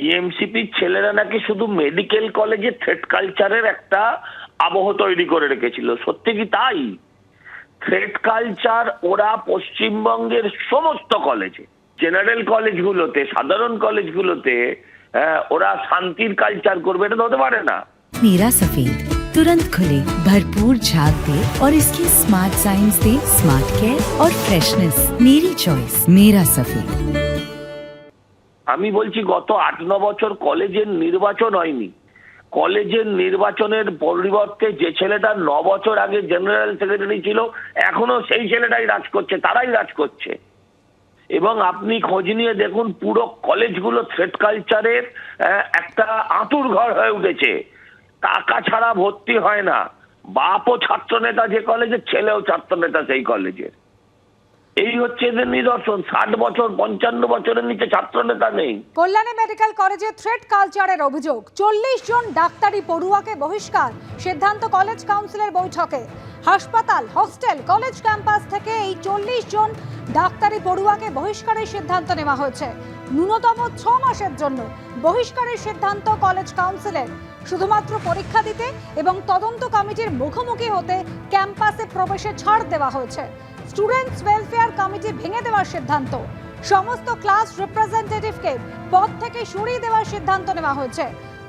টিএমসিপির ছেলেরা নাকি শুধু মেডিকেল কলেজে থ্রেড কালচারের একটা আবহ তৈরি করে রেখেছিল। সত্যি কি তাই? থ্রেড কালচার ওরা পশ্চিমবঙ্গের সমস্ত কলেজে, জেনারেল কলেজগুলোতে, সাধারণ কলেজগুলোতে ওরা শান্তির কালচার করবে, এটা হতে পারে না। मेरा सफेद तुरंत खुले, भरपूर झाग दे और इसकी स्मार्ट साइंस दे स्मार्ट केयर और फ्रेशनेस। मेरी चॉइस मेरा सफेद। আমি বলছি গত 8-9 বছর কলেজের নির্বাচন হয়নি। কলেজের নির্বাচনের পরিবর্তে যে ছেলেটা 9 বছর আগে জেনারেল সেক্রেটারি ছিল, এখনো সেই ছেলেটাই রাজ করছে, তারাই রাজ করছে। এবং আপনি খোঁজ নিয়ে দেখুন, পুরো কলেজগুলো থ্রেড কালচারের একটা আঁতুর ঘর হয়ে উঠেছে। টাকা ছাড়া ভর্তি হয় না। বাপও ছাত্রনেতা যে কলেজের, ছেলেও ছাত্রনেতা সেই কলেজের। এই হচ্ছে এদের নিদর্শন। 60 বছর 55 বছরের নিচে ছাত্রনেতা নেই। কল্যাণী মেডিকেল কলেজে থ্রেড কালচারের অভিযোগ। 40 জন ডাক্তারি পড়ুয়াকে বহিষ্কার, সিদ্ধান্ত কলেজ কাউন্সিলের বৈঠকে। হাসপাতাল, হস্টেল, কলেজ ক্যাম্পাস থেকে এই 40 জন ডাক্তারি পড়ুয়াকে বহিষ্কারের সিদ্ধান্ত নেওয়া হয়েছে। ন্যূনতম 6 মাসের জন্য বহিষ্কারের সিদ্ধান্ত কলেজ কাউন্সিলের। শুধুমাত্র পরীক্ষা দিতে এবং তদন্ত কমিটির মুখোমুখি হতে ক্যাম্পাসে প্রবেশে ছাড় দেওয়া হয়েছে। স্টুডেন্টস ওয়েলফেয়ার কমিটি ভেঙে দেওয়ার সিদ্ধান্ত। সমস্ত ক্লাস রিপ্রেজেন্টেটিভকে পদ থেকে সরিয়ে দেওয়ার সিদ্ধান্ত নেওয়া হয়েছে।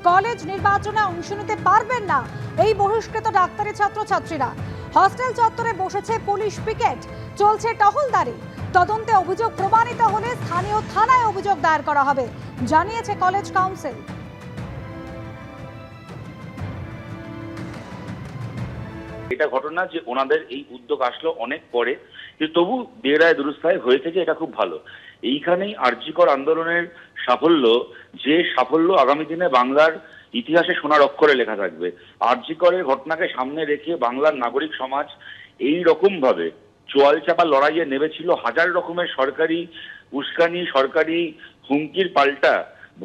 কলেজ নির্বাচনে অংশ নিতে পারবেন না এই বহিষ্কৃত ডাক্তারি ছাত্রছাত্রীরা। হস্টেল চত্বরে বসেছে পুলিশ পিকেট, চলছে টহলদারি। তদন্তে অভিযোগ প্রমাণিত হলে স্থানীয় থানায় অভিযোগ দায়ের করা হবে, জানিয়েছে কলেজ কাউন্সিল। এটা ঘটনা যে ওনাদের এই উদ্যোগ আসলো অনেক পরে, কিন্তু তবু বেড়ায় দুরস্থায় হয়ে থেকে এটা খুব ভালো। এইখানেই আরজিকর আন্দোলনের সাফল্য, যে সাফল্য আগামী দিনে বাংলার ইতিহাসে সোনার অক্ষরে লেখা থাকবে। আরজিকরের ঘটনাকে সামনে রেখে বাংলার নাগরিক সমাজ এই রকম ভাবে চোয়াল চাপা লড়াইয়ে নেমেছিল। হাজার রকমের সরকারি উস্কানি, সরকারি হুমকির পাল্টা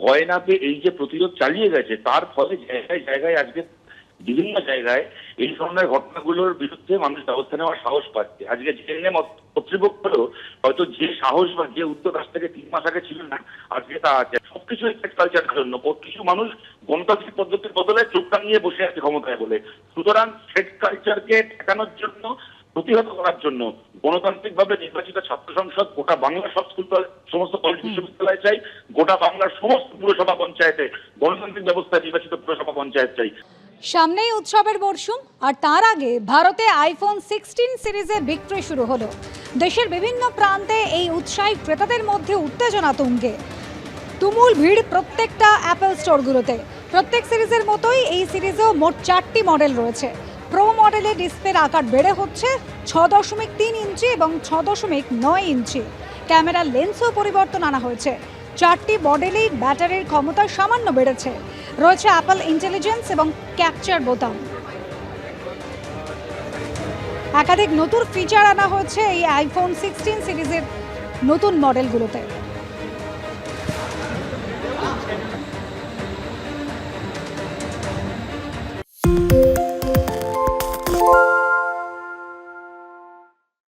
ভয় না পেয়ে এই যে প্রতিরোধ চালিয়ে গেছে, তার ফলে জায়গায় জায়গায় আজকে বিভিন্ন জায়গায় এই ধরনের ঘটনাগুলোর বিরুদ্ধে মানুষ ব্যবস্থা নেওয়ার সাহস পাচ্ছে। আজকে জেএনএম কর্তৃপক্ষেরও হয়তো যে সাহস বা যে উদ্যোগ আজ থেকে 3 মাস আগে ছিল না, আজকে তা আছে। সবকিছু থ্রেড কালচারের জন্য কিছু মানুষ গণতান্ত্রিক পদ্ধতির বদলে চোখ টাঙিয়ে বসে আছে ক্ষমতায় বলে। সুতরাং থ্রেড কালচারকে ঠেকানোর জন্য, প্রতিহত করার জন্য গণতান্ত্রিকভাবে নির্বাচিত ছাত্র সংসদ গোটা বাংলার সব স্কুল, সমস্ত কলেজ বিশ্ববিদ্যালয় চাই। গোটা বাংলার সমস্ত পুরসভা পঞ্চায়েতে গণতান্ত্রিক ব্যবস্থায় নির্বাচিত পুরসভা পঞ্চায়েত চাই। সামনেই উৎসবের মরশুম, আর তার আগে ভারতে আইফোন 16 সিরিজে বিক্রি শুরু হলো। দেশের বিভিন্ন প্রান্তে এই উৎসাহী ক্রেতাদের মধ্যে উত্তেজনা তুঙ্গে। তুমুল ভিড় প্রত্যেকটা অ্যাপল স্টোরগুলোতে। প্রত্যেক সিরিজের মতোই এই সিরিজেও মোট 4টি মডেল রয়েছে। প্রো মডেলে ডিসপ্লের আকার বেড়ে হচ্ছে 6.3 ইঞ্চি এবং 6.9 ইঞ্চি। ক্যামেরার লেন্সও পরিবর্তন আনা হয়েছে। 4টি মডেলেই ব্যাটারির ক্ষমতা সামান্য বেড়েছে। রয়েছে অ্যাপল ইন্টেলিজেন্স এবং ক্যাপচার বোতাম। একাধিক নতুন ফিচার আনা হয়েছে এই আইফোন 16 সিরিজের নতুন মডেলগুলোতে।